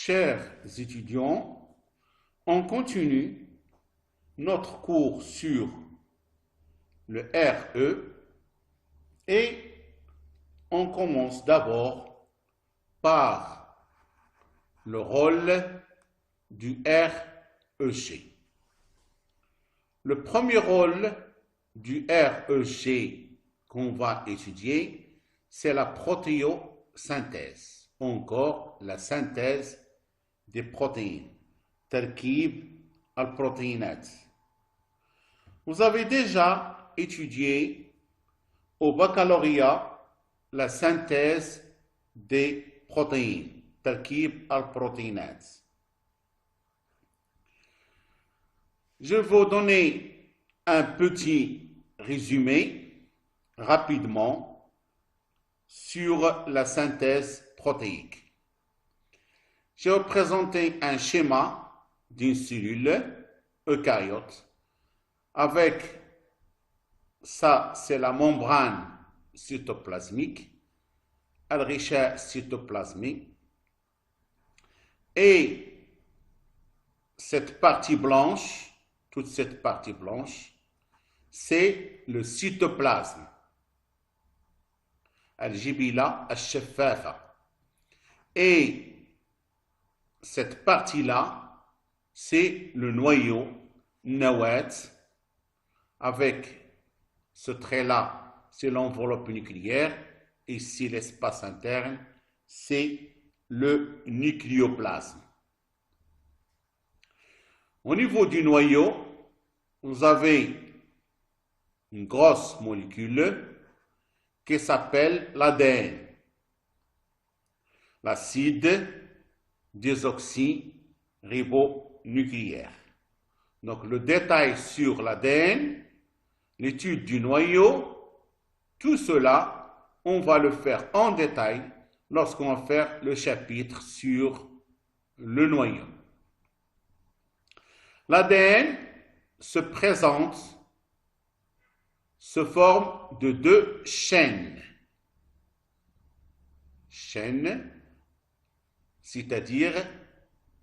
Chers étudiants, on continue notre cours sur le RE et on commence d'abord par le rôle du REG. Le premier rôle du REG qu'on va étudier, c'est la protéosynthèse, encore la synthèse des protéines, تركيب البروتينات. Vous avez déjà étudié au baccalauréat la synthèse des protéines, تركيب البروتينات. Je vais vous donner un petit résumé rapidement sur la synthèse protéique. Je vais vous présenter un schéma d'une cellule eucaryote. Avec ça, c'est la membrane cytoplasmique, le richesse cytoplasmique. Et cette partie blanche, toute cette partie blanche, c'est le cytoplasme. الجبلة الشفافة. Et cette partie-là, c'est le noyau, nawat, avec ce trait-là, c'est l'enveloppe nucléaire, et ici l'espace interne, c'est le nucléoplasme. Au niveau du noyau, vous avez une grosse molécule qui s'appelle l'ADN, l'acide désoxyribonucléaire. Donc le détail sur l'ADN, l'étude du noyau, tout cela, on va le faire en détail lorsqu'on va faire le chapitre sur le noyau. L'ADN se présente, se forme de deux chaînes. Chaînes, c'est-à-dire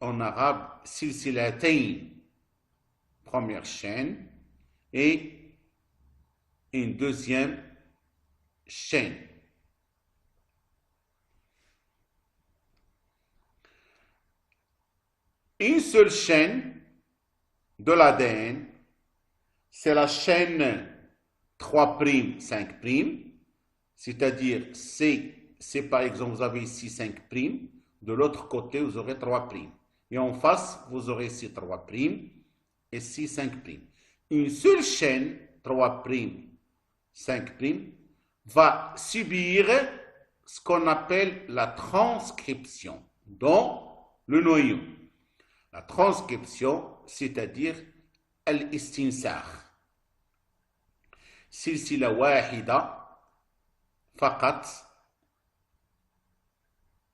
en arabe silsilatayn, première chaîne, et une deuxième chaîne. Une seule chaîne de l'ADN, c'est la chaîne 3', 5', c'est-à-dire c'est par exemple, vous avez ici 5', de l'autre côté, vous aurez 3'. Et en face, vous aurez ici 3', et ici 5'. Une seule chaîne, 3', 5', va subir ce qu'on appelle la transcription dans le noyau. La transcription, c'est-à-dire الاستنساخ. سلسلة واحدة فقط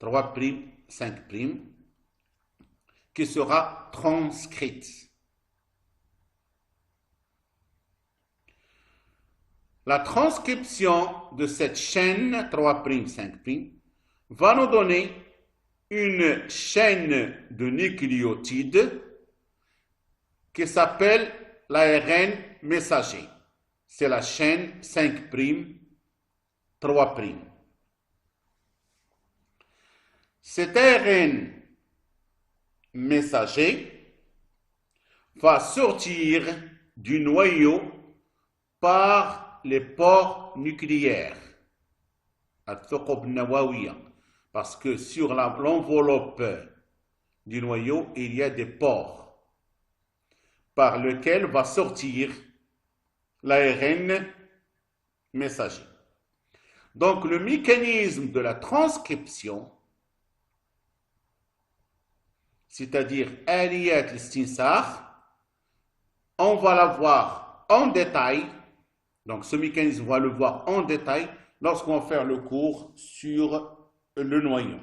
3', 5', qui sera transcrite. La transcription de cette chaîne 3', 5', va nous donner une chaîne de nucléotides qui s'appelle l'ARN messager. C'est la chaîne 5', 3'. Cet ARN messager va sortir du noyau par les pores nucléaires, parce que sur l'enveloppe du noyau, il y a des pores par lesquels va sortir l'ARN messager. Donc le mécanisme de la transcription, c'est-à-dire aliyat al-istinsakh, on va la voir en détail. Donc ce mécanisme, on va le voir en détail lorsqu'on va faire le cours sur le noyau.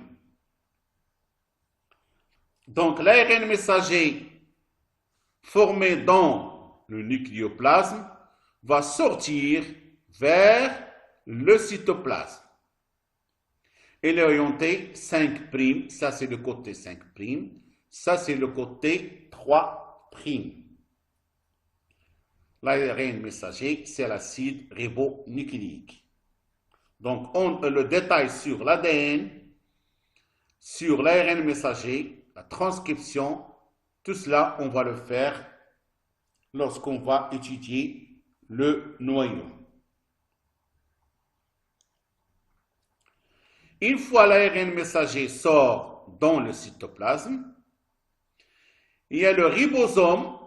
Donc l'ARN messager formé dans le nucléoplasme va sortir vers le cytoplasme. Elle est orientée 5', ça c'est le côté 5', ça c'est le côté 3'. L'ARN messager, c'est l'acide ribonucléique. Donc, le détail sur l'ADN, sur l'ARN messager, la transcription, tout cela, on va le faire lorsqu'on va étudier le noyau. Une fois l'ARN messager sort dans le cytoplasme, il y a le ribosome.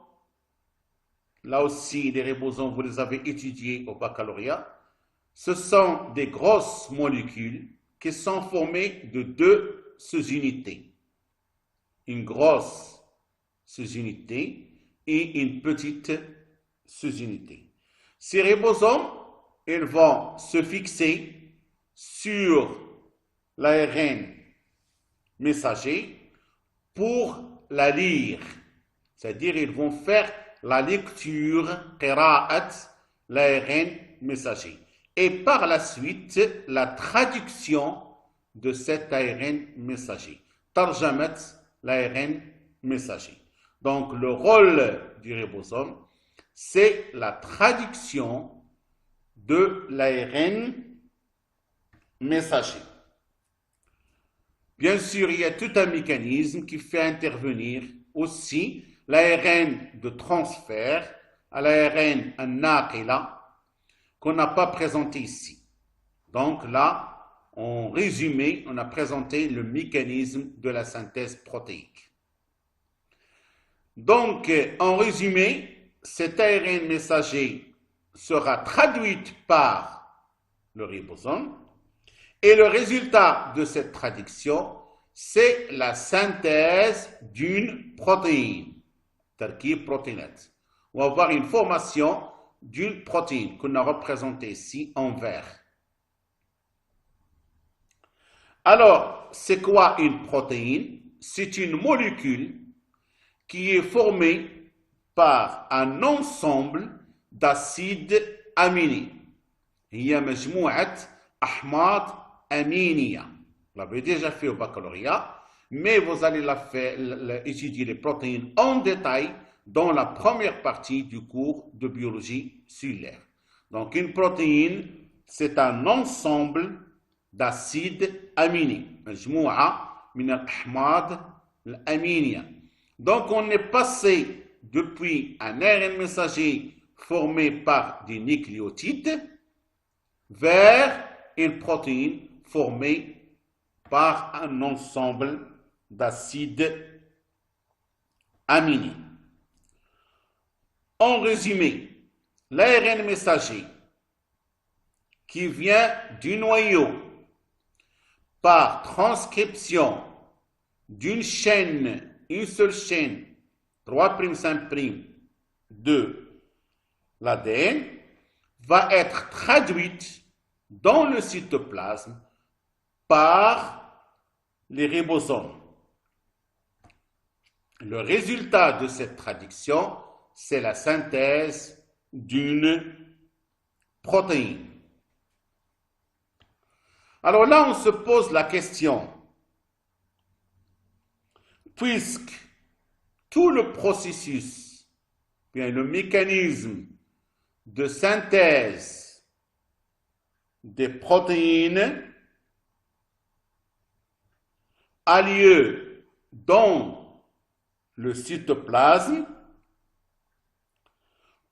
Là aussi, les ribosomes, vous les avez étudiés au baccalauréat. Ce sont des grosses molécules qui sont formées de deux sous-unités. Une grosse sous-unité et une petite sous-unité. Ces ribosomes, ils vont se fixer sur l'ARN messager pour la lire. C'est-à-dire, ils vont faire la lecture, qira'at, l'ARN messager. Et par la suite, la traduction de cet ARN messager. Tarjamat, l'ARN messager. Donc, le rôle du ribosome, c'est la traduction de l'ARN messager. Bien sûr, il y a tout un mécanisme qui fait intervenir aussi l'ARN de transfert à l'ARN naqila qu'on n'a pas présenté ici. Donc là, en résumé, on a présenté le mécanisme de la synthèse protéique. Donc, en résumé, cet ARN messager sera traduit par le ribosome et le résultat de cette traduction, c'est la synthèse d'une protéine, tarkib protéinate. On va voir une formation d'une protéine qu'on a représentée ici en vert. Alors, c'est quoi une protéine? C'est une molécule qui est formée par un ensemble d'acides aminés. هي مجموعة أحماض أمينية. Vous l'avez déjà fait au baccalauréat, mais vous allez étudier les protéines en détail dans la première partie du cours de biologie cellulaire. Donc, une protéine, c'est un ensemble d'acides aminés. مجموعة من الأحماض الأمينية. Donc, on est passé depuis un ARN messager formé par des nucléotides vers une protéine formée par un ensemble d'acides aminés. En résumé, l'ARN messager qui vient du noyau par transcription d'une chaîne, une seule chaîne, 3', 5', de l'ADN, va être traduite dans le cytoplasme par les ribosomes. Le résultat de cette traduction, c'est la synthèse d'une protéine. Alors là, on se pose la question, puisque tout le processus, bien le mécanisme de synthèse des protéines a lieu dans le cytoplasme,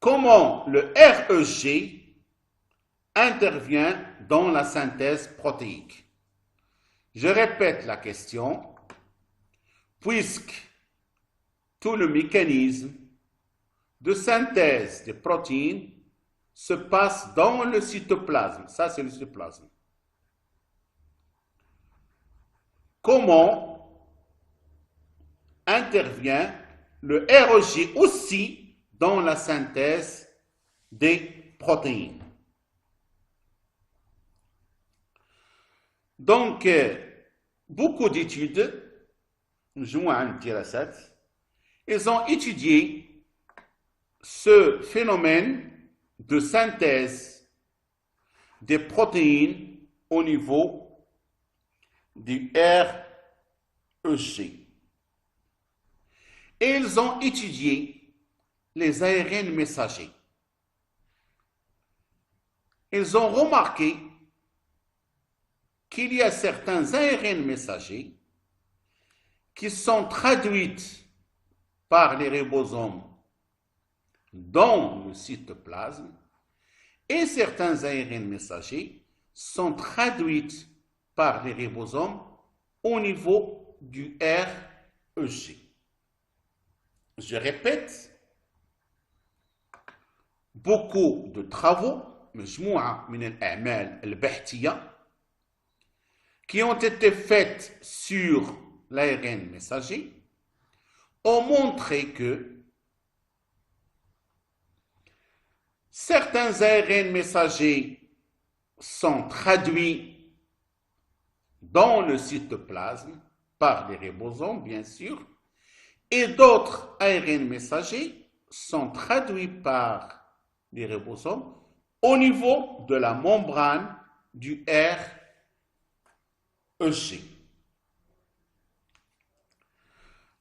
comment le REG intervient dans la synthèse protéique? Je répète la question, puisque tout le mécanisme de synthèse des protéines se passe dans le cytoplasme. Ça, c'est le cytoplasme. Comment intervient le REG aussi dans la synthèse des protéines? Donc, beaucoup d'études, ils ont étudié ce phénomène de synthèse des protéines au niveau du REG. Et ils ont étudié les ARN messagers. Ils ont remarqué qu'il y a certains ARN messagers qui sont traduits par les ribosomes dans le cytoplasme et certains ARN messagers sont traduits par les ribosomes au niveau du REG. Je répète, beaucoup de travaux مجموعة من الأعمال البحثية qui ont été faites sur l'ARN messager ont montré que certains ARN messagers sont traduits dans le cytoplasme par les ribosomes, bien sûr, et d'autres ARN messagers sont traduits par les ribosomes au niveau de la membrane du REG.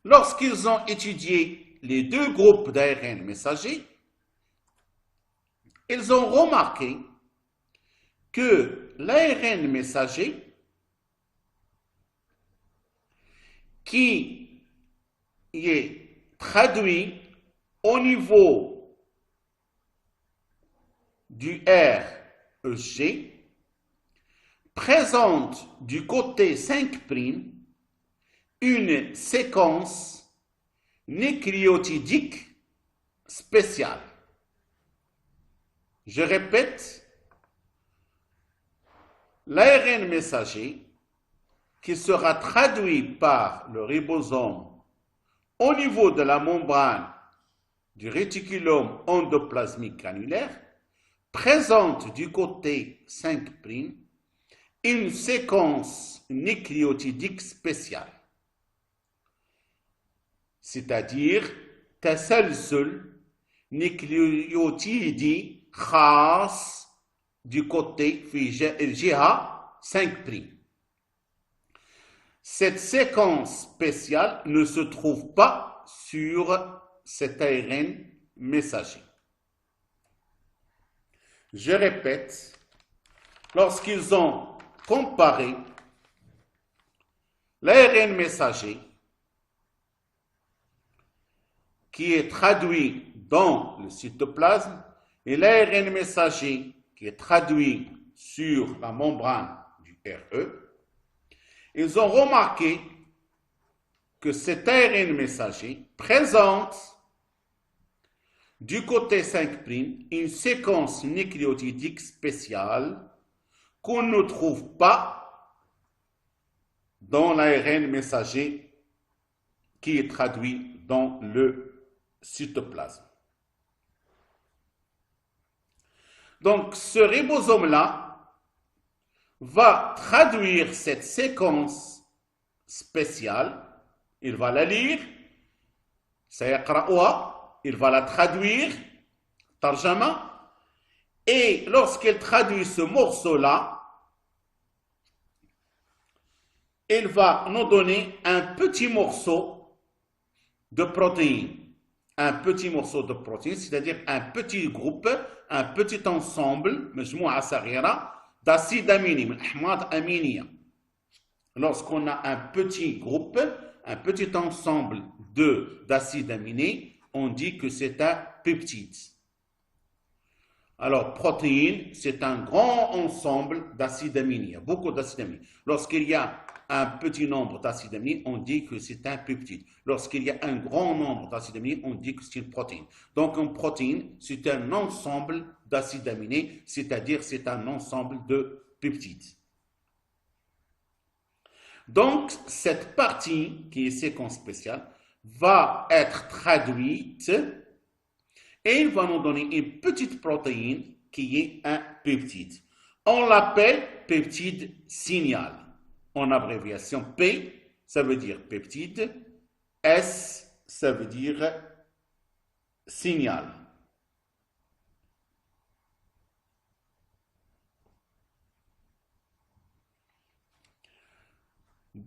Lorsqu'ils ont étudié les deux groupes d'ARN messagers, ils ont remarqué que l'ARN messager qui est traduit au niveau du REG présente du côté 5' une séquence nucléotidique spéciale. Je répète, l'ARN messager qui sera traduit par le ribosome au niveau de la membrane du réticulum endoplasmique granulaire présente du côté 5' une séquence nucléotidique spéciale, c'est-à-dire تسلسل نيكليوتيدي خاص du côté في الجهة 5'. Cette séquence spéciale ne se trouve pas sur cet ARN messager. Je répète, lorsqu'ils ont comparé l'ARN messager qui est traduit dans le cytoplasme et l'ARN messager qui est traduit sur la membrane du RE, ils ont remarqué que cet ARN messager présente du côté 5' une séquence nucléotidique spéciale qu'on ne trouve pas dans l'ARN messager qui est traduit dans le cytoplasme. Donc, ce ribosome-là va traduire cette séquence spéciale, il va la lire, il va la traduire, tarjama, et lorsqu'il traduit ce morceau-là, il va nous donner un petit morceau de protéines. Un petit morceau de protéines, c'est-à-dire un petit groupe, un petit ensemble, d'acides aminés, lorsqu'on a un petit groupe, un petit ensemble d'acides aminés, on dit que c'est un peptide. Alors, protéines, c'est un grand ensemble d'acides aminés. Il y a beaucoup d'acides aminés. Lorsqu'il y a un petit nombre d'acides aminés, on dit que c'est un peptide. Lorsqu'il y a un grand nombre d'acides aminés, on dit que c'est une protéine. Donc, une protéine, c'est un ensemble d'acides aminés, c'est-à-dire c'est un ensemble de peptides. Donc, cette partie, qui est séquence spéciale, va être traduite et il va nous donner une petite protéine qui est un peptide. On l'appelle peptide signal. En abréviation, P, ça veut dire peptide, S, ça veut dire signal.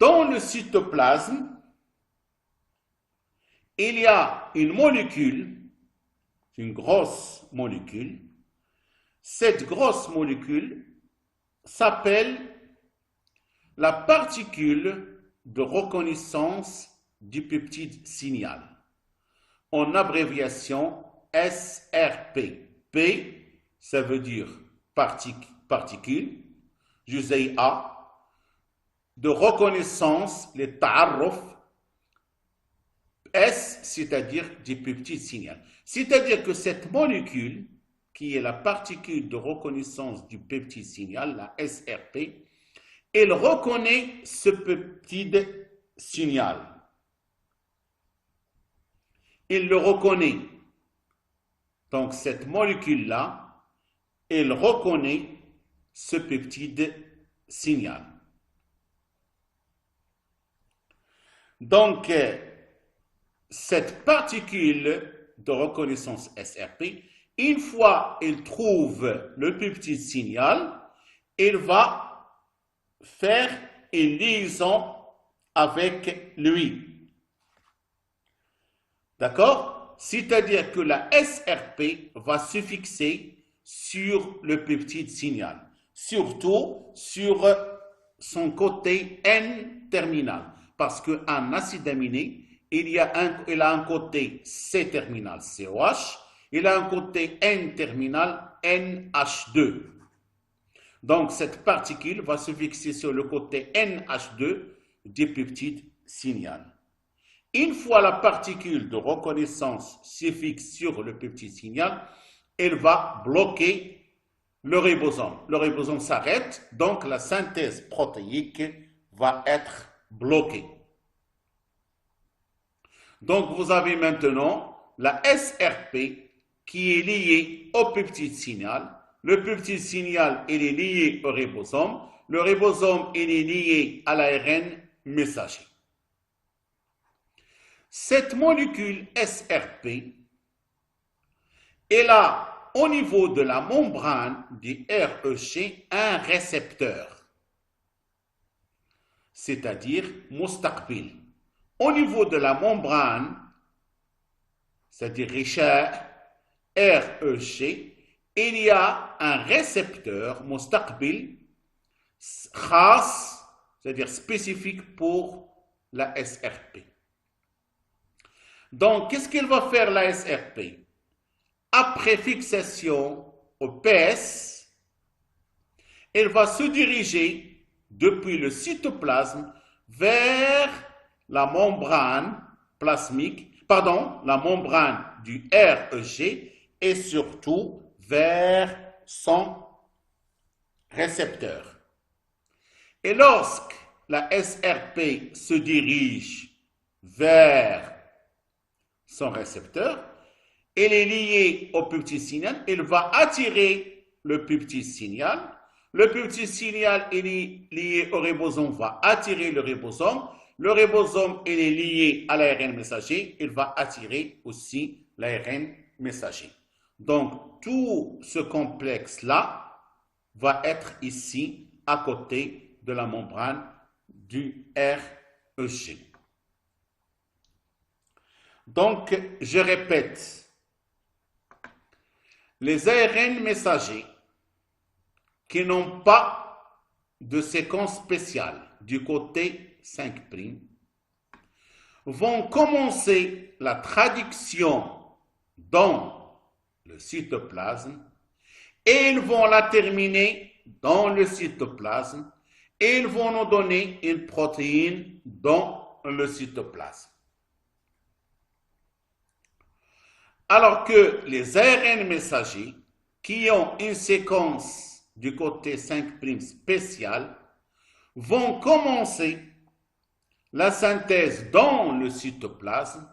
dans le cytoplasme, il y a une molécule, une grosse molécule. Cette grosse molécule s'appelle la particule de reconnaissance du peptide signal, en abréviation SRP. P, ça veut dire particule, juzei A, de reconnaissance, le ta'arruf. S, c'est-à-dire du peptide signal. C'est-à-dire que cette molécule, qui est la particule de reconnaissance du peptide signal, la SRP, elle reconnaît ce peptide signal. Elle le reconnaît. Donc cette molécule-là, elle reconnaît ce peptide signal. Donc, cette particule de reconnaissance SRP, une fois qu'elle trouve le peptide signal, elle va faire une liaison avec lui. D'accord? C'est-à-dire que la SRP va se fixer sur le peptide signal, surtout sur son côté N-terminal, parce qu'un acide aminé, il a un côté C-terminal, COH, il a un côté N-terminal, NH2. Donc, cette particule va se fixer sur le côté NH2 du peptide signal. Une fois la particule de reconnaissance se fixe sur le peptide signal, elle va bloquer le ribosome. Le ribosome s'arrête, donc la synthèse protéique va être bloquée. Donc, vous avez maintenant la SRP qui est liée au peptide signal. Le peptide signal, il est lié au ribosome. Le ribosome, il est lié à l'ARN messager. Cette molécule SRP, elle a au niveau de la membrane du REG un récepteur, c'est-à-dire mustaqbil. Au niveau de la membrane, c'est-à-dire REG, il y a un récepteur mustaqbil khas, c'est-à-dire spécifique pour la SRP. Donc, qu'est-ce qu'il va faire la SRP? Après fixation au PS, elle va se diriger depuis le cytoplasme vers la membrane plasmique, la membrane du REG et surtout vers son récepteur. Et lorsque la SRP se dirige vers son récepteur, elle est liée au peptide signal, elle va attirer le peptide signal. Le peptide signal est lié au ribosome, va attirer le ribosome. Le ribosome est lié à l'ARN messager, il va attirer aussi l'ARN messager. Donc, tout ce complexe-là va être ici à côté de la membrane du REG. Donc, je répète, les ARN messagers qui n'ont pas de séquence spéciale du côté 5' vont commencer la traduction dans le cytoplasme et ils vont la terminer dans le cytoplasme et ils vont nous donner une protéine dans le cytoplasme. Alors que les ARN messagers qui ont une séquence du côté 5' spéciale vont commencer la synthèse dans le cytoplasme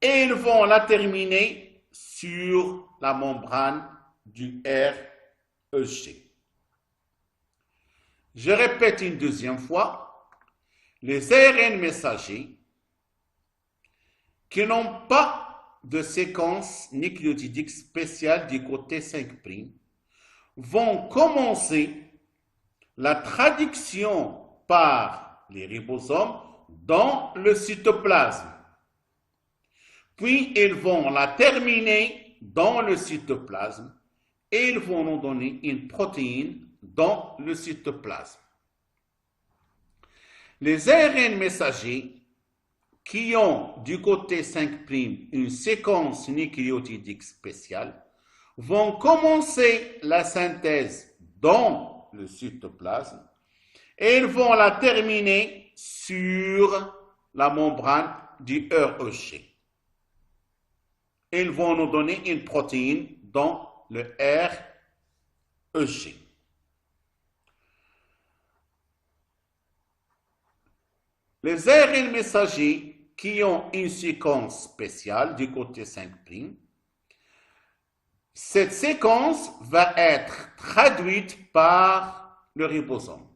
et ils vont la terminer sur la membrane du REG. Je répète une deuxième fois, les ARN messagers qui n'ont pas de séquence nucléotidique spéciale du côté 5' vont commencer la traduction par les ribosomes, dans le cytoplasme. Puis, ils vont la terminer dans le cytoplasme et ils vont nous donner une protéine dans le cytoplasme. Les ARN messagers qui ont du côté 5' une séquence nucléotidique spéciale vont commencer la synthèse dans le cytoplasme et ils vont la terminer sur la membrane du REG. Ils vont nous donner une protéine dans le REG. Les ARN messagers qui ont une séquence spéciale du côté 5', cette séquence va être traduite par le ribosome.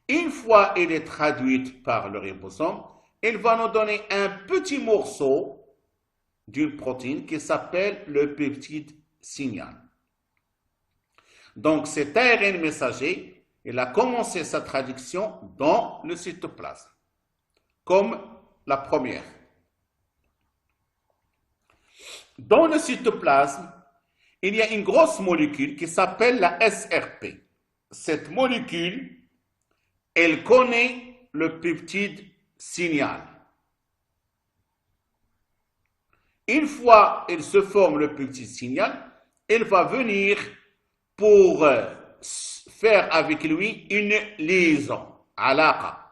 Une fois qu'elle est traduite par le ribosome, elle va nous donner un petit morceau d'une protéine qui s'appelle le peptide signal. Donc cet ARN messager, il a commencé sa traduction dans le cytoplasme, comme la première. Dans le cytoplasme, il y a une grosse molécule qui s'appelle la SRP. Cette molécule, elle connaît le peptide signal. Une fois qu'elle se forme le peptide signal, elle va venir pour faire avec lui une liaison, alaqa.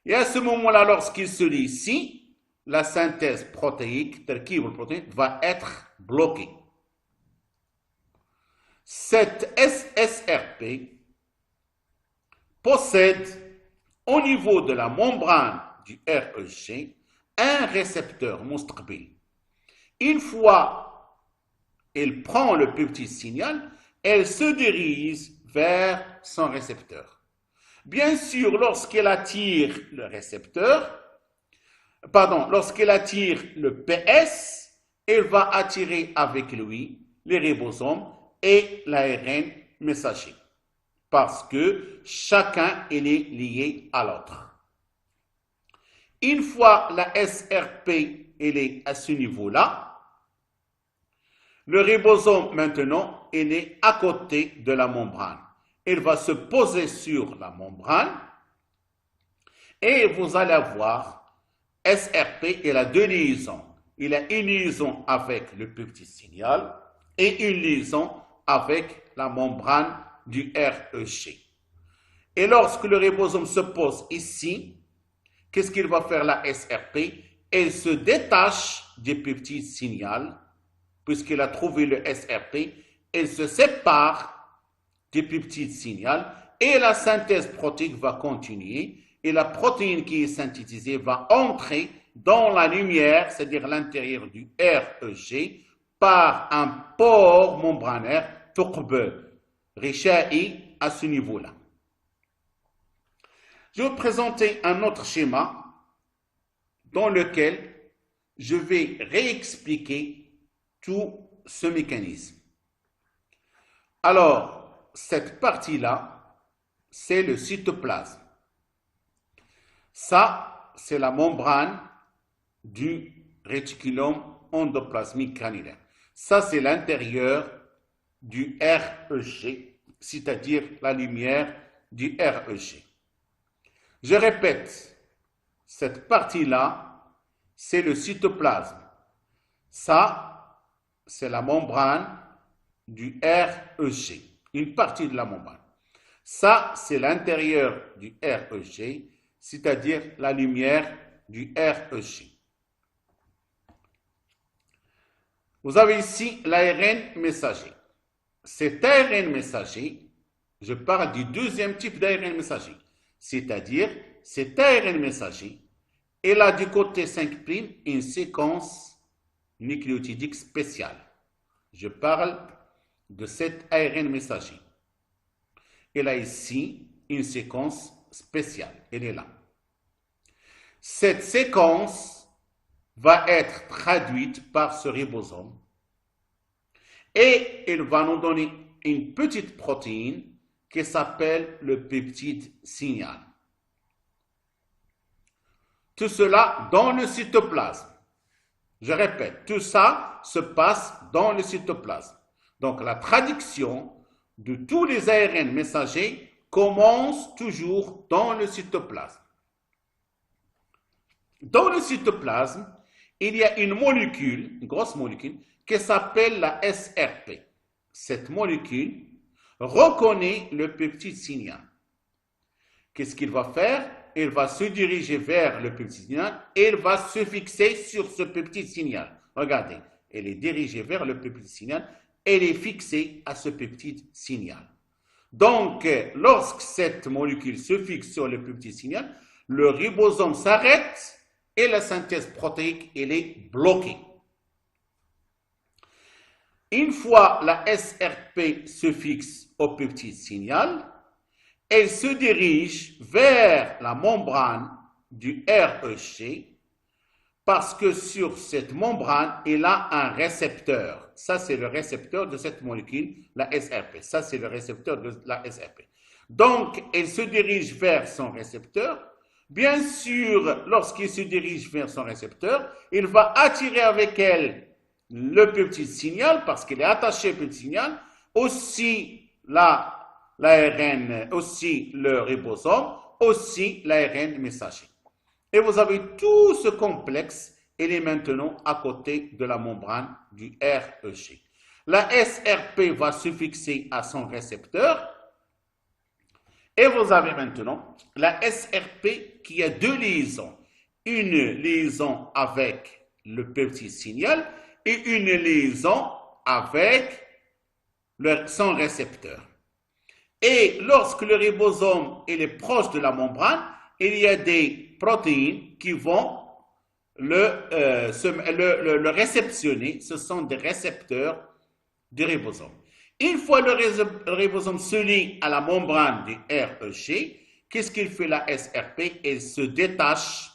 Et à ce moment-là, lorsqu'il se lie ici, la synthèse protéique, va être bloquée. Cette SRP possède au niveau de la membrane du REG un récepteur mustaqbil. Une fois elle prend le petit signal, elle se dirige vers son récepteur. Bien sûr, lorsqu'elle attire le récepteur, lorsqu'elle attire le PS, elle va attirer avec lui les ribosomes et l'ARN messager, parce que chacun est lié à l'autre. Une fois la SRP est à ce niveau-là, le ribosome maintenant est à côté de la membrane. Il va se poser sur la membrane et vous allez voir SRP, il a deux liaisons. Il a une liaison avec le petit signal et une liaison avec la membrane du REG. Et lorsque le ribosome se pose ici, qu'est-ce qu'il va faire la SRP? Elle se détache du petit signal, puisqu'elle a trouvé le SRP, elle se sépare du petit signal et la synthèse protéique va continuer et la protéine qui est synthétisée va entrer dans la lumière, c'est-à-dire l'intérieur du REG, par un pore membranaire, thuqb richa'i, à ce niveau-là. Je vais vous présenter un autre schéma dans lequel je vais réexpliquer tout ce mécanisme. Alors, cette partie-là, c'est le cytoplasme. Ça, c'est la membrane du réticulum endoplasmique granulaire. Ça, c'est l'intérieur du REG, c'est-à-dire la lumière du REG. Je répète, cette partie-là, c'est le cytoplasme. Ça, c'est la membrane du REG, une partie de la membrane. Ça, c'est l'intérieur du REG, c'est-à-dire la lumière du REG. Vous avez ici l'ARN messager. Cet ARN messager, je parle du deuxième type d'ARN messager, c'est-à-dire cet ARN messager, il a du côté 5' une séquence nucléotidique spéciale. Je parle de cet ARN messager. Il a ici une séquence spéciale. Elle est là. Cette séquence va être traduite par ce ribosome et il va nous donner une petite protéine qui s'appelle le peptide signal. Tout cela dans le cytoplasme. Je répète, tout ça se passe dans le cytoplasme. Donc la traduction de tous les ARN messagers commence toujours dans le cytoplasme. Dans le cytoplasme, il y a une molécule, une grosse molécule, qui s'appelle la SRP. Cette molécule reconnaît le peptide signal. Qu'est-ce qu'il va faire? Il va se diriger vers le peptide signal et il va se fixer sur ce peptide signal. Regardez, elle est dirigée vers le peptide signal, elle est fixée à ce peptide signal. Donc, lorsque cette molécule se fixe sur le peptide signal, le ribosome s'arrête et la synthèse protéique, elle est bloquée. Une fois la SRP se fixe au peptide signal, elle se dirige vers la membrane du REC parce que sur cette membrane, il a un récepteur. Ça, c'est le récepteur de cette molécule, la SRP. Ça, c'est le récepteur de la SRP. Donc, elle se dirige vers son récepteur. Bien sûr, lorsqu'il se dirige vers son récepteur, il va attirer avec elle le peptide signal parce qu'il est attaché au peptide signal, aussi l'ARN, aussi le ribosome, aussi l'ARN messager. Et vous avez tout ce complexe, il est maintenant à côté de la membrane du REC. La SRP va se fixer à son récepteur et vous avez maintenant la SRP qui a deux liaisons. Une liaison avec le peptide signal et une liaison avec son récepteur. Et lorsque le ribosome est proche de la membrane, il y a des protéines qui vont le réceptionner. Ce sont des récepteurs du ribosome. Une fois le ribosome se lie à la membrane du REC, qu'est-ce qu'il fait la SRP? Elle se détache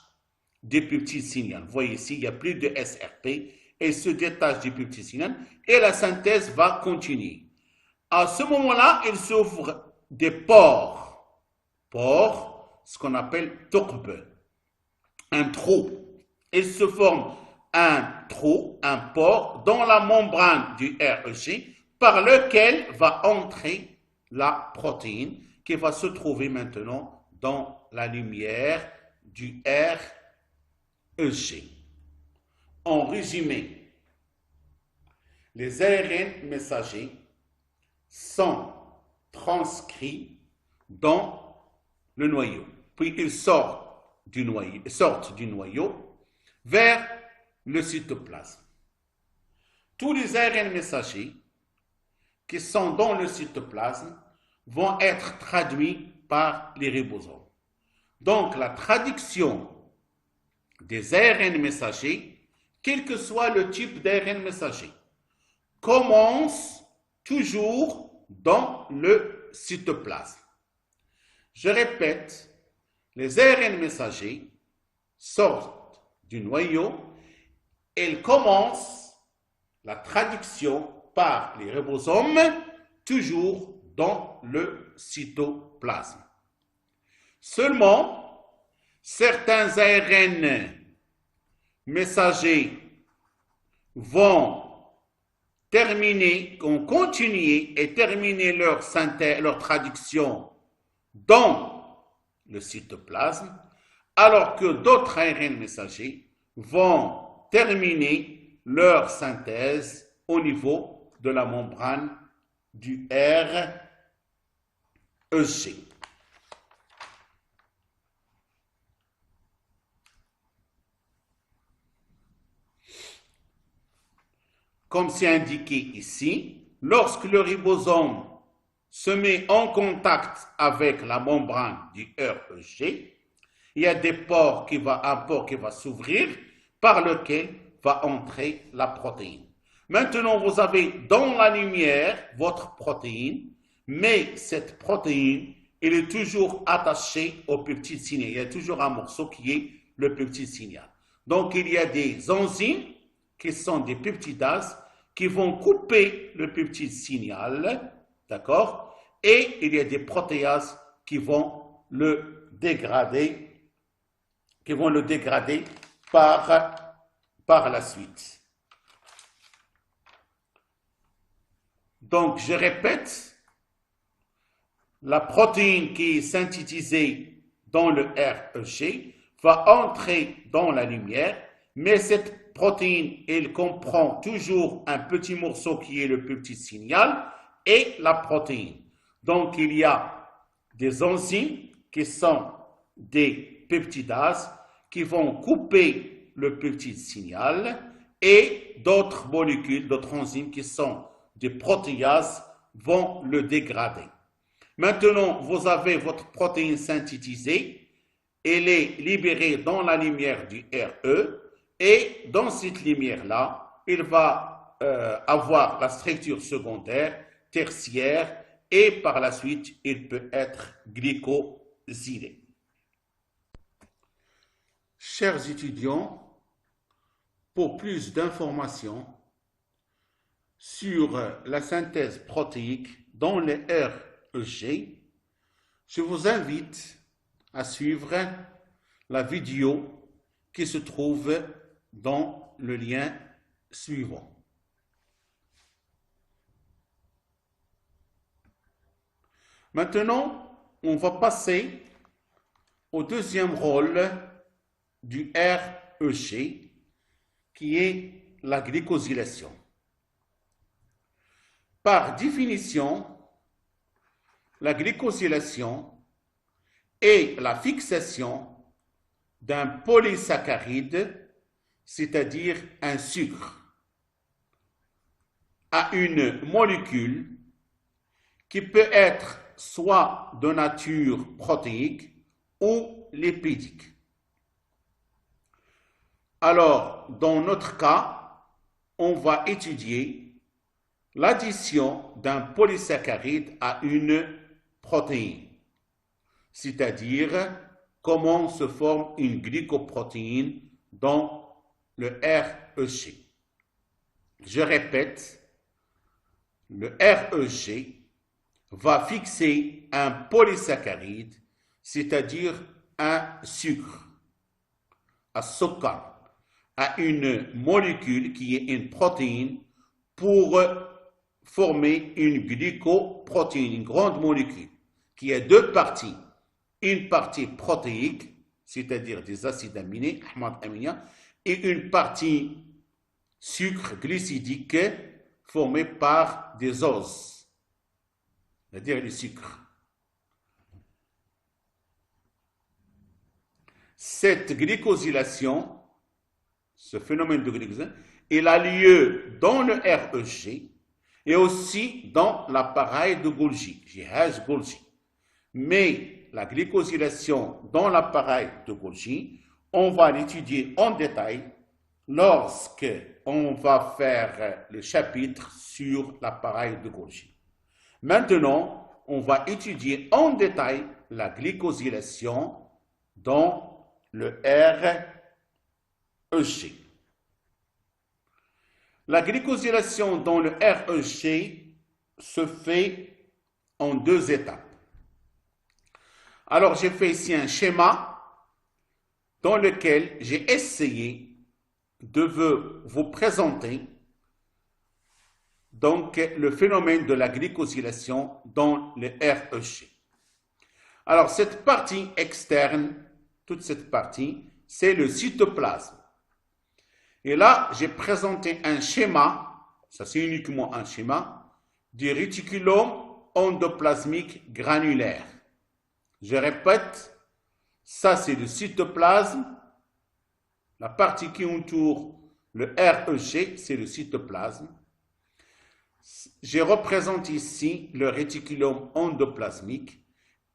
du peptide signal. Vous voyez ici, il n'y a plus de SRP. Elle se détache du peptide signal et la synthèse va continuer. À ce moment-là, il s'ouvre des pores. Pores, ce qu'on appelle thukb, un trou. Il se forme un trou, un pore, dans la membrane du REC par lequel va entrer la protéine qui va se trouver maintenant dans la lumière du REC. En résumé, les ARN messagers sont transcrits dans le noyau. Puis ils sortent du noyau vers le cytoplasme. Tous les ARN messagers qui sont dans le cytoplasme vont être traduits par les ribosomes. Donc la traduction des ARN messagers, quel que soit le type d'ARN messager, commence toujours dans le cytoplasme. Je répète, les ARN messagers sortent du noyau et ils commencent la traduction par les ribosomes toujours dans le cytoplasme. Seulement, certains ARN messagers vont continuer et terminer leur traduction dans le cytoplasme, alors que d'autres ARN messagers vont terminer leur synthèse au niveau de la membrane du REC. Comme c'est indiqué ici, lorsque le ribosome se met en contact avec la membrane du REC, il y a un port qui va s'ouvrir par lequel va entrer la protéine. Maintenant, vous avez dans la lumière votre protéine, mais cette protéine, elle est toujours attachée au peptide signal. Il y a toujours un morceau qui est le peptide signal. Donc, il y a des enzymes qui sont des peptidases qui vont couper le peptide signal, d'accord? et il y a des protéases qui vont le dégrader, par la suite. Donc, je répète, la protéine qui est synthétisée dans le REG va entrer dans la lumière, mais cette protéine, elle comprend toujours un petit morceau qui est le petit signal et la protéine. Donc, il y a des enzymes qui sont des peptidases qui vont couper le petit signal et d'autres molécules, d'autres enzymes qui sont des protéases vont le dégrader. Maintenant, vous avez votre protéine synthétisée, elle est libérée dans la lumière du RE et dans cette lumière-là, il va avoir la structure secondaire, tertiaire et par la suite, il peut être glycosylé. Chers étudiants, pour plus d'informations sur la synthèse protéique dans le REG, je vous invite à suivre la vidéo qui se trouve dans le lien suivant. Maintenant, on va passer au deuxième rôle du REG, qui est la glycosylation. Par définition, la glycosylation est la fixation d'un polysaccharide, c'est-à-dire un sucre, à une molécule qui peut être soit de nature protéique ou lipidique. Alors, dans notre cas, on va étudier l'addition d'un polysaccharide à une protéine, c'est-à-dire comment se forme une glycoprotéine dans le REG. Je répète, le REG va fixer un polysaccharide, c'est-à-dire un sucre, un sucre, à une molécule qui est une protéine pour former une glycoprotéine, une grande molécule, qui a deux parties. Une partie protéique, c'est-à-dire des acides aminés, et une partie sucre glycidique formée par des oses, c'est-à-dire le sucre. Cette glycosylation, ce phénomène de glycosylation, il a lieu dans le REG et aussi dans l'appareil de Golgi, Jihaz Golgi. Mais la glycosylation dans l'appareil de Golgi, on va l'étudier en détail lorsque on va faire le chapitre sur l'appareil de Golgi. Maintenant, on va étudier en détail la glycosylation dans le REG. La glycosylation dans le REG se fait en deux étapes. Alors, j'ai fait ici un schéma dans lequel j'ai essayé de vous présenter donc le phénomène de la glycosylation dans le REG. Alors, cette partie externe, toute cette partie, c'est le cytoplasme. Et là, j'ai présenté un schéma, ça c'est uniquement un schéma, du réticulum endoplasmique granulaire. Je répète, ça c'est le cytoplasme, la partie qui entoure le REG, c'est le cytoplasme. Je représente ici le réticulum endoplasmique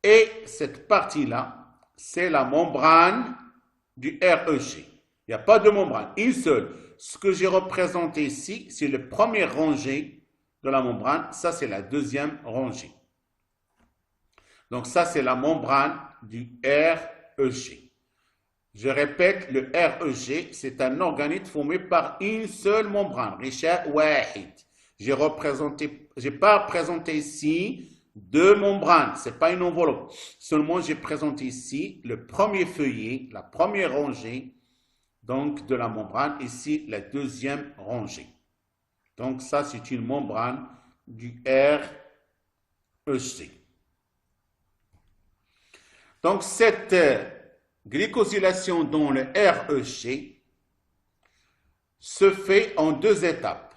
et cette partie-là, c'est la membrane du REG. Il n'y a pas de membrane, une seule. Ce que j'ai représenté ici, c'est le premier rangée de la membrane. Ça, c'est la deuxième rangée. Donc, ça, c'est la membrane du REG. Je répète, le REG, c'est un organisme formé par une seule membrane. Risha wahid. J'ai pas présenté ici deux membranes. Ce n'est pas une enveloppe. Seulement, j'ai présenté ici le premier feuillet, la première rangée donc, de la membrane. Ici, la deuxième rangée. Donc, ça, c'est une membrane du REC. Donc, cette glycosylation dans le REC se fait en deux étapes.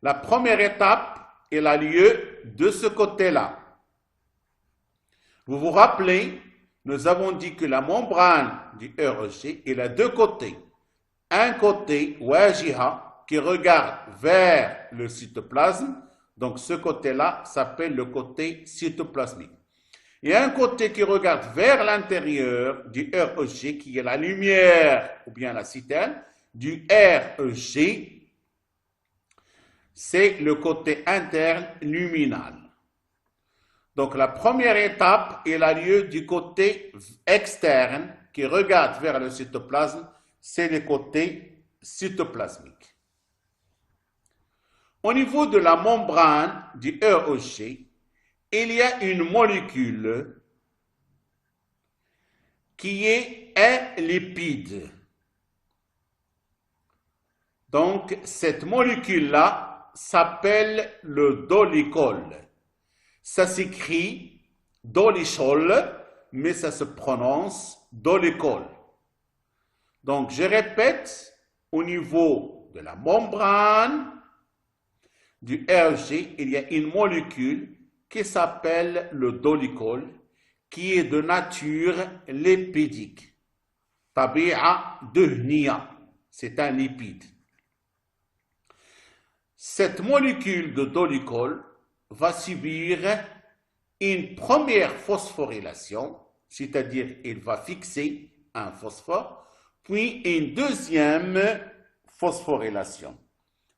La première étape, elle a lieu de ce côté-là. Vous vous rappelez, nous avons dit que la membrane du REC, elle a deux côtés. Un côté, wajiha, qui regarde vers le cytoplasme. Donc, ce côté-là s'appelle le côté cytoplasmique. Et un côté qui regarde vers l'intérieur du REC, qui est la lumière ou bien la citerne du REC, c'est le côté interne luminal. Donc la première étape, elle a lieu du côté externe qui regarde vers le cytoplasme, c'est le côté cytoplasmique. Au niveau de la membrane du REC, il y a une molécule qui est un lipide. Donc cette molécule-là s'appelle le dolicol. Ça s'écrit dolicol, mais ça se prononce dolicol. Donc, je répète, au niveau de la membrane du REC, il y a une molécule qui s'appelle le dolicol, qui est de nature lipidique. Tabi'a duhniya, c'est un lipide. Cette molécule de dolicol va subir une première phosphorylation, c'est-à-dire il va fixer un phosphore, puis une deuxième phosphorylation.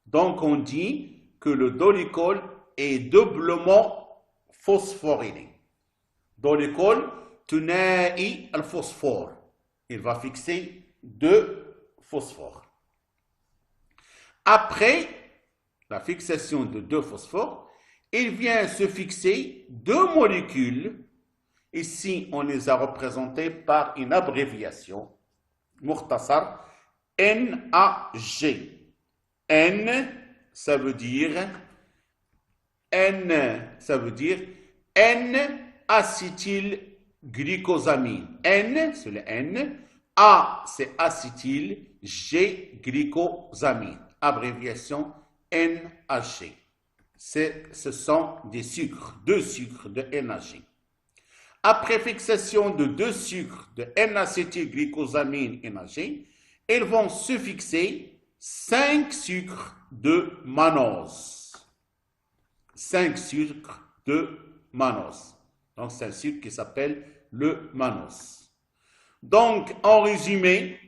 Donc on dit que le dolicol est doublement phosphorylé. Dolicol tunai al-phosphore. Il va fixer deux phosphores. Après la fixation de deux phosphores, il vient se fixer deux molécules. Ici, on les a représentées par une abréviation, mukhtasar, NAG. N, ça veut dire N-acétylglycosamine. N, c'est le N. A, c'est acétyl. G, glycosamine. Abréviation NAG. Ce sont des sucres, deux sucres de NAG. Après fixation de deux sucres de N-acétylglycosamine NAG, ils vont se fixer 5 sucres de mannose. 5 sucres de mannose. Donc, c'est un sucre qui s'appelle le mannose. Donc, en résumé,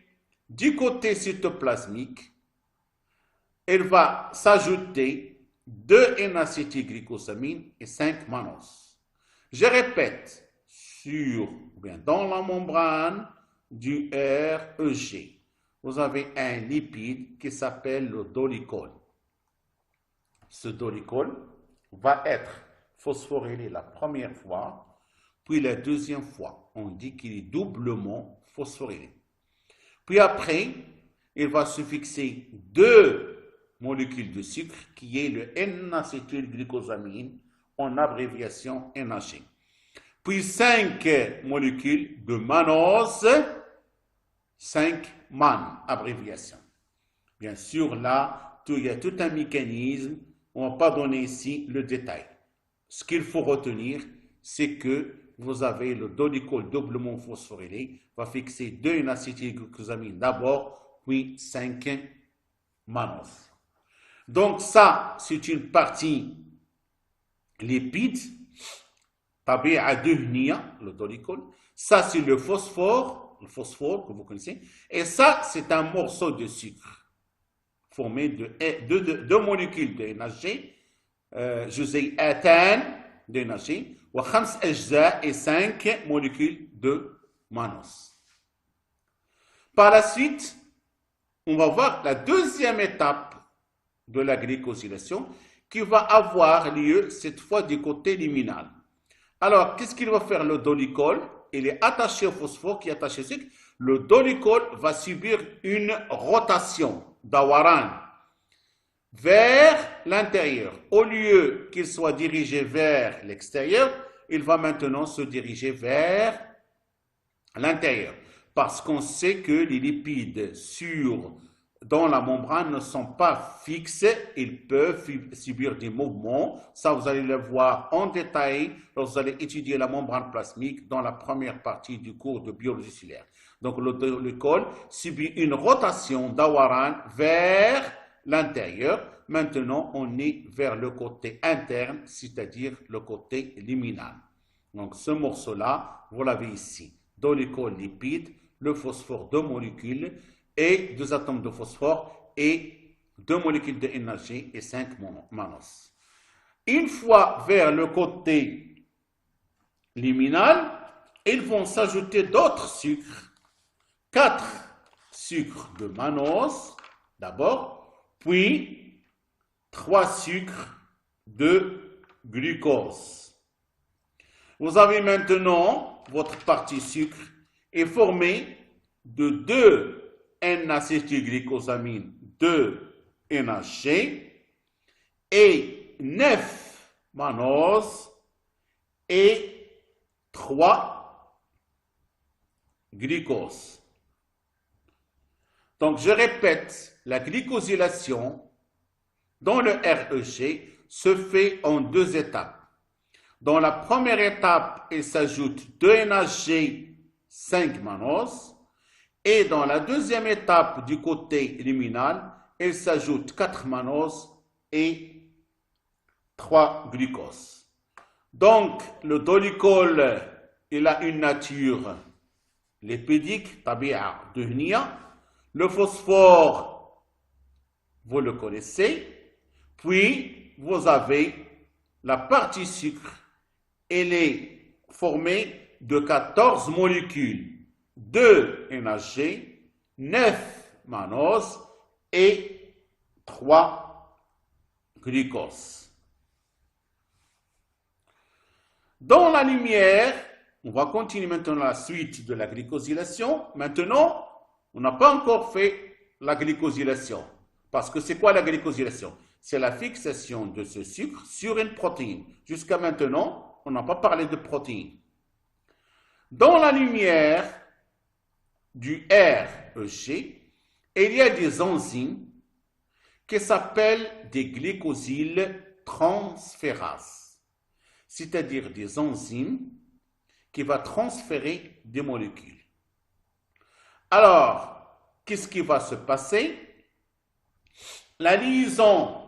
du côté cytoplasmique, il va s'ajouter 2 N-acétylglycosamine et 5 mannose. Je répète, dans la membrane du REC, vous avez un lipide qui s'appelle le dolicol. Ce dolicol va être phosphorylé la première fois, puis la deuxième fois. On dit qu'il est doublement phosphorylé. Puis après, il va se fixer 2 molécules de sucre qui est le N-acétylglycosamine en abréviation NAG. Puis 5 molécules de mannose, 5 MAN, abréviation. Bien sûr, là, il y a tout un mécanisme, on ne va pas donner ici le détail. Ce qu'il faut retenir, c'est que vous avez le dolicol doublement phosphorylé, va fixer 2 N-acétylglycosamine d'abord, puis 5 mannose. Donc ça, c'est une partie lipide, tabi'a duhniya, le dolicol. Ça, c'est le phosphore que vous connaissez. Et ça, c'est un morceau de sucre formé de deux molécules de NAG, جزيئتان de NAG, وخمس أجزاء et 5 molécules de mannose. Par la suite, on va voir la deuxième étape de la glycosylation qui va avoir lieu cette fois du côté liminal. Alors, qu'est-ce qu'il va faire le dolichol? Il est attaché au phosphore qui est attaché au sucre. Le dolichol va subir une rotation d'Awaran vers l'intérieur. Au lieu qu'il soit dirigé vers l'extérieur, il va maintenant se diriger vers l'intérieur. Parce qu'on sait que les lipides dans la membrane ne sont pas fixes, ils peuvent subir des mouvements. Ça, vous allez le voir en détail lorsque vous allez étudier la membrane plasmique dans la première partie du cours de biologie cellulaire. Donc, le col subit une rotation d'Awaran vers l'intérieur. Maintenant, on est vers le côté interne, c'est-à-dire le côté liminal. Donc, ce morceau-là, vous l'avez ici. Dolichol lipide, le phosphore, 2 molécules, et 2 atomes de phosphore et 2 molécules de NaG et 5 mannose. Une fois vers le côté liminal, ils vont s'ajouter d'autres sucres. 4 sucres de mannose d'abord, puis 3 sucres de glucose. Vous avez maintenant votre partie sucre est formée de 2 N-acétylglycosamine, 2 NaG et 9 mannose et 3 glucose. Donc, je répète, la glycosylation dans le REG se fait en 2 étapes. Dans la première étape, il s'ajoute 2 NaG, 5 mannose. Et dans la deuxième étape du côté liminal, il s'ajoute 4 mannose et 3 glucose. Donc, le dolichol, il a une nature lipidique, tabi'a duhniya. Le phosphore, vous le connaissez. Puis, vous avez la partie sucre. Elle est formée de 14 molécules. 2 NaG, 9 mannose et 3 glucose. Dans la lumière, on va continuer maintenant la suite de la glycosylation. Maintenant, on n'a pas encore fait la glycosylation. Parce que c'est quoi la glycosylation? C'est la fixation de ce sucre sur une protéine. Jusqu'à maintenant, on n'a pas parlé de protéines. Dans la lumière du REG, il y a des enzymes qui s'appellent des glycosyles transférases, c'est-à-dire des enzymes qui vont transférer des molécules. Alors, qu'est-ce qui va se passer? La liaison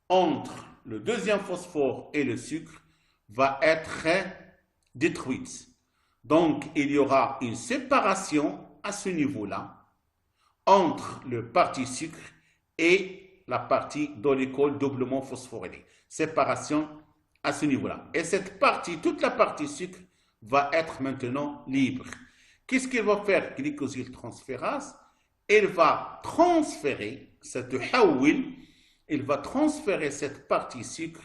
entre le deuxième phosphore et le sucre va être détruite. Donc, il y aura une séparation à ce niveau-là entre le partie sucre et la partie dolichol doublement phosphorylée. Séparation à ce niveau-là. Et cette partie, toute la partie sucre, va être maintenant libre. Qu'est-ce qu'il va faire, glycosyltransférase? Il va transférer cette hawil, il va transférer cette partie sucre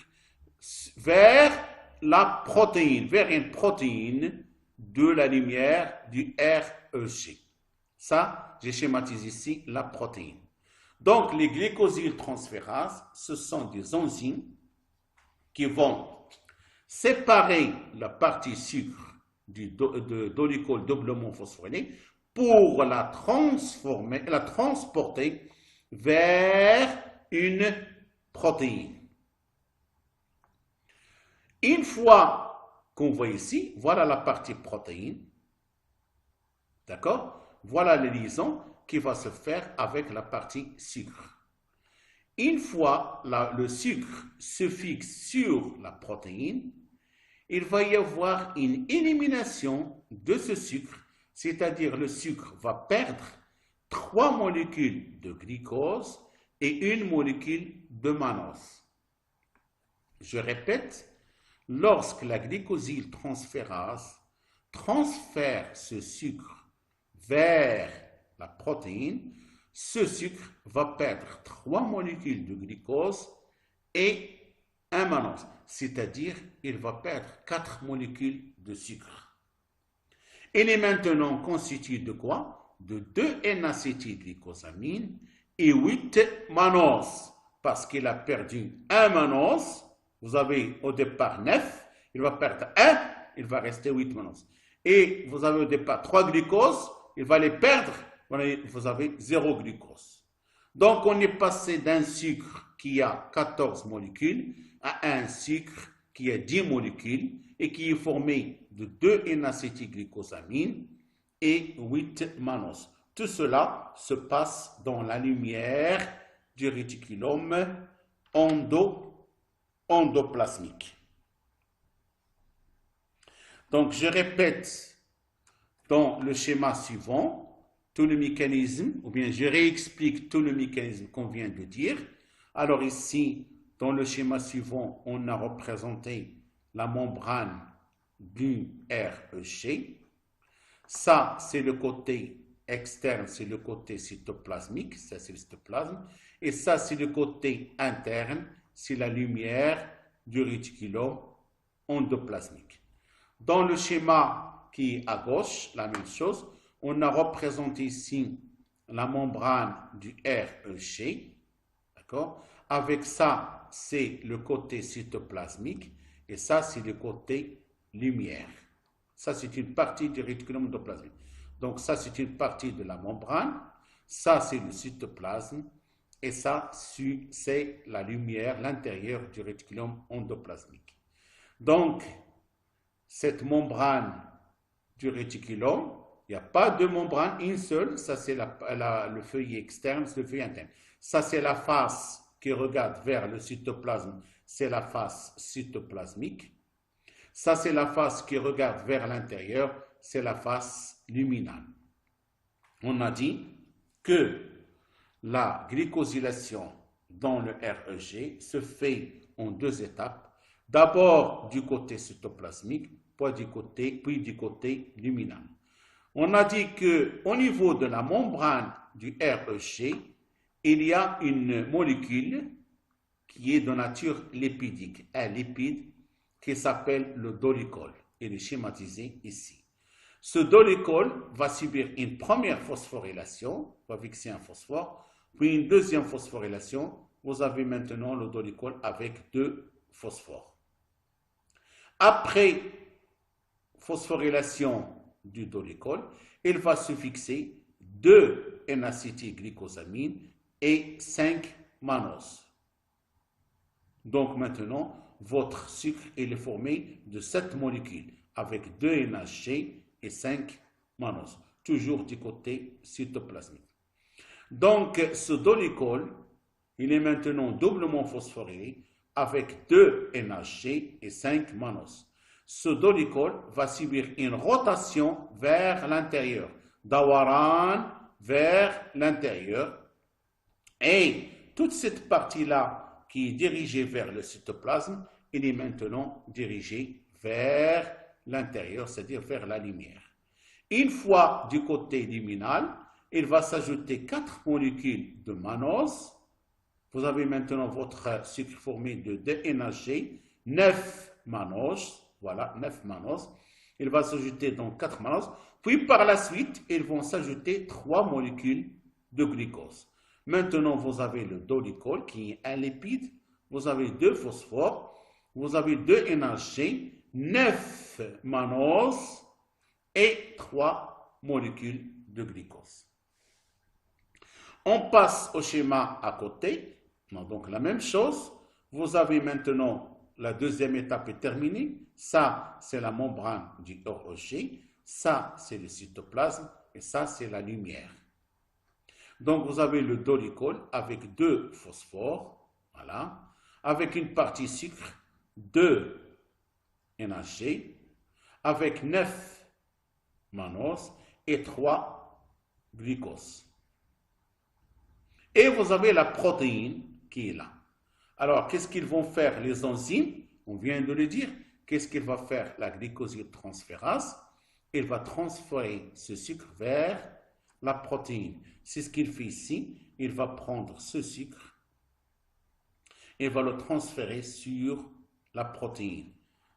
vers la protéine, vers une protéine de la lumière du REG. Ça, j'ai schématisé ici la protéine. Donc, les glycosyltransférases, ce sont des enzymes qui vont séparer la partie sucre de dolichol doublement phosphorylé pour la transporter vers une protéine. Une fois qu'on voit ici, voilà la partie protéine. D'accord? Voilà la liaison qui va se faire avec la partie sucre. Une fois le sucre se fixe sur la protéine, il va y avoir une élimination de ce sucre, c'est-à-dire le sucre va perdre 3 molécules de glucose et 1 molécule de mannose. Je répète, lorsque la glycosyltransférase transfère ce sucre vers la protéine, ce sucre va perdre 3 molécules de glucose et 1 manose, c'est-à-dire il va perdre 4 molécules de sucre. Il est maintenant constitué de quoi? De 2 N-acétylglycosamine et 8 manoses, parce qu'il a perdu 1 manose. Vous avez au départ 9, il va perdre 1, il va rester 8 manoses. Et vous avez au départ 3 glucoses, il va les perdre, vous avez 0 glucose. Donc on est passé d'un sucre qui a 14 molécules à un sucre qui a 10 molécules et qui est formé de 2 N-acétylglycosamine et 8 manoses. Tout cela se passe dans la lumière du réticulum endoplasmique. Donc, je répète dans le schéma suivant tout le mécanisme, ou bien je réexplique tout le mécanisme qu'on vient de dire. Alors ici, dans le schéma suivant, on a représenté la membrane du REG. Ça, c'est le côté externe, c'est le côté cytoplasmique, ça c'est le cytoplasme. Et ça, c'est le côté interne, c'est la lumière du réticulum endoplasmique. Dans le schéma qui est à gauche, la même chose, on a représenté ici la membrane du REG, d'accord? Avec ça, c'est le côté cytoplasmique et ça, c'est le côté lumière. Ça, c'est une partie du réticulum endoplasmique. Donc, ça, c'est une partie de la membrane. Ça, c'est le cytoplasme. Et ça, c'est la lumière, l'intérieur du réticulum endoplasmique. Donc, cette membrane du réticulum, il n'y a pas de membrane, une seule. Ça, c'est le feuillet externe, c'est le feuillet interne. Ça, c'est la face qui regarde vers le cytoplasme. C'est la face cytoplasmique. Ça, c'est la face qui regarde vers l'intérieur, c'est la face luminale. On a dit que la glycosylation dans le REG se fait en 2 étapes. D'abord du côté cytoplasmique, puis du côté luminal. On a dit qu'au niveau de la membrane du REG, il y a une molécule qui est de nature lipidique, un lipide qui s'appelle le dolichol. Il est schématisé ici. Ce dolichol va subir une première phosphorylation, va fixer un phosphore, puis une deuxième phosphorylation. Vous avez maintenant le dolichol avec 2 phosphores. Après phosphorylation du dolichol, il va se fixer 2 N-acétylglycosamine et 5 manoses. Donc maintenant, votre sucre est formé de 7 molécules avec 2 NHG et 5 manoses, toujours du côté cytoplasmique. Donc, ce dolichol, il est maintenant doublement phosphorylé avec 2 NHG et 5 manoses. Ce dolichol va subir une rotation vers l'intérieur, d'Awaran vers l'intérieur, et toute cette partie-là qui est dirigé vers le cytoplasme, il est maintenant dirigé vers l'intérieur, c'est-à-dire vers la lumière. Une fois du côté luminal, il va s'ajouter 4 molécules de manose. Vous avez maintenant votre sucre formé de 2 NHG, 9 manoses, voilà, 9 manoses. Il va s'ajouter donc 4 manoses. Puis par la suite, ils vont s'ajouter 3 molécules de glucose. Maintenant, vous avez le dolichol qui est un lipide, vous avez 2 phosphores, vous avez 2 NHG, 9 manoses et 3 molécules de glucose. On passe au schéma à côté, donc la même chose. Vous avez maintenant, la deuxième étape est terminée. Ça, c'est la membrane du REG, ça, c'est le cytoplasme et ça, c'est la lumière. Donc, vous avez le dolichol avec 2 phosphores, voilà, avec une partie sucre, 2 NHG, avec 9 manoses et 3 glucose. Et vous avez la protéine qui est là. Alors, qu'est-ce qu'ils vont faire les enzymes? On vient de le dire. Qu'est-ce qu'il va faire la glycosyltransférase? Il va transférer ce sucre vers la protéine. C'est ce qu'il fait ici. Il va prendre ce sucre. et va le transférer sur la protéine.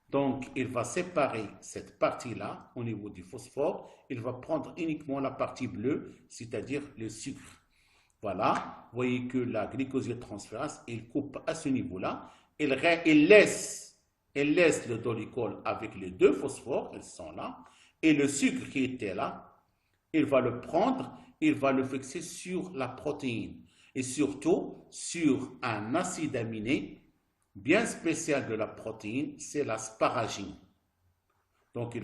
Donc, il va séparer cette partie-là au niveau du phosphore. Il va prendre uniquement la partie bleue, c'est-à-dire le sucre. Voilà, vous voyez que la glycosyltransférase, il coupe à ce niveau-là. Il laisse le dolichol avec les deux phosphores, ils sont là. Et le sucre qui était là, il va le prendre, il va le fixer sur la protéine. Et surtout sur un acide aminé bien spécial de la protéine, c'est l'asparagine. Donc,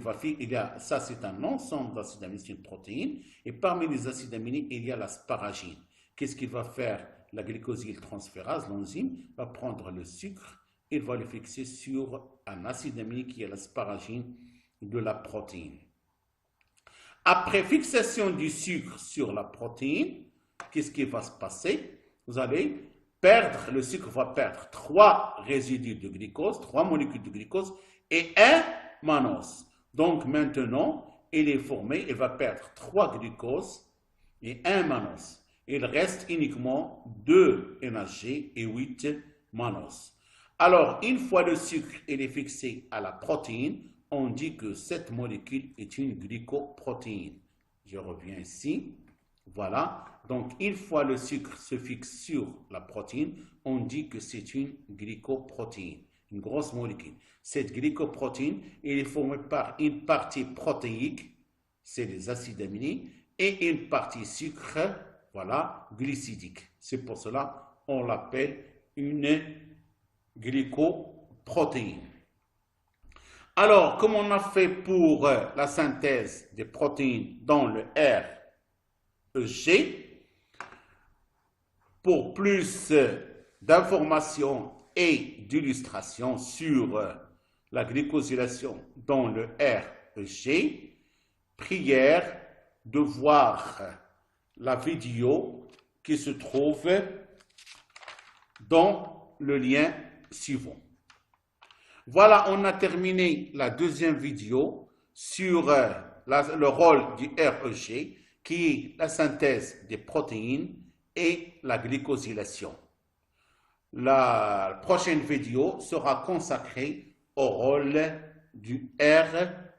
ça c'est un ensemble d'acides aminés, c'est une protéine. Et parmi les acides aminés, il y a l'asparagine. Qu'est-ce qu'il va faire? La glycosyltransférase, l'enzyme, va prendre le sucre, il va le fixer sur un acide aminé qui est l'asparagine de la protéine. Après fixation du sucre sur la protéine, qu'est-ce qui va se passer? Vous allez perdre, le sucre va perdre 3 résidus de glucose, 3 molécules de glucose et 1 mannose. Donc maintenant, il est formé, il va perdre 3 glucoses et 1 mannose. Il reste uniquement 2 NH et 8 mannose. Alors, une fois le sucre est fixé à la protéine, on dit que cette molécule est une glycoprotéine. Je reviens ici. Voilà. Donc, une fois le sucre se fixe sur la protéine, on dit que c'est une glycoprotéine, une grosse molécule. Cette glycoprotéine, elle est formée par une partie protéique, c'est les acides aminés, et une partie sucre, voilà, glycidique. C'est pour cela qu'on l'appelle une glycoprotéine. Alors, comme on a fait pour la synthèse des protéines dans le REG, pour plus d'informations et d'illustrations sur la glycosylation dans le REG, prière de voir la vidéo qui se trouve dans le lien suivant. Voilà, on a terminé la deuxième vidéo sur le rôle du REG, qui est la synthèse des protéines et la glycosylation. La prochaine vidéo sera consacrée au rôle du RNA.